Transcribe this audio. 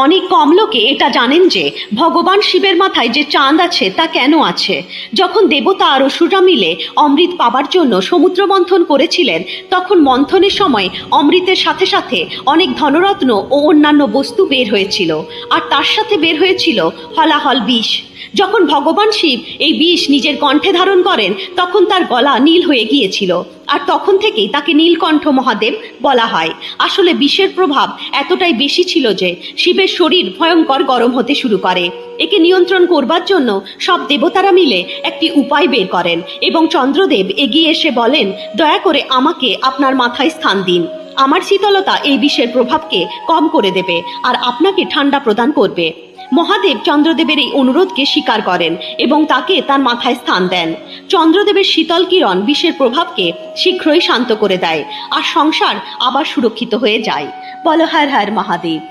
অনেক কম লোকে এটা জানেন যে ভগবান শিবের মাথায় যে চাঁদ আছে তা কেন আছে। যখন দেবতা আর অসুররা মিলে অমৃত পাবার জন্য সমুদ্র মন্থন করেছিলেন, তখন মন্থনের সময় অমৃতের সাথে সাথে অনেক ধনরত্ন ও অন্যান্য বস্তু বের হয়েছিল, আর তার সাথে বের হয়েছিল হলাহল বিষ। যখন ভগবান শিব এই বিষ নিজের কণ্ঠে ধারণ করেন, তখন তার গলা নীল হয়ে গিয়েছিল, আর তখন থেকেই তাকে নীলকণ্ঠ মহাদেব বলা হয়। আসলে বিষের প্রভাব এতটাই বেশি ছিল যে শিবের শরীর ভয়ঙ্কর গরম হতে শুরু করে। একে নিয়ন্ত্রণ করবার জন্য সব দেবতারা মিলে একটি উপায় বের করেন এবং চন্দ্রদেব এগিয়ে এসে বলেন, দয়া করে আমাকে আপনার মাথায় স্থান দিন। আমার শীতলতা এই বিষের প্রভাবকে কম করে দেবে আর আপনাকে ঠান্ডা প্রদান করবে। মহাদেব চন্দ্রদেবের এই অনুরোধকে স্বীকার করেন এবং তাকে তার মাথায় স্থান দেন। চন্দ্রদেবের শীতল কিরণ বিষের প্রভাবকে শীঘ্রই শান্ত করে দেয় আর সংসার আবার সুরক্ষিত হয়ে যায়। বলো হর হর মহাদেব।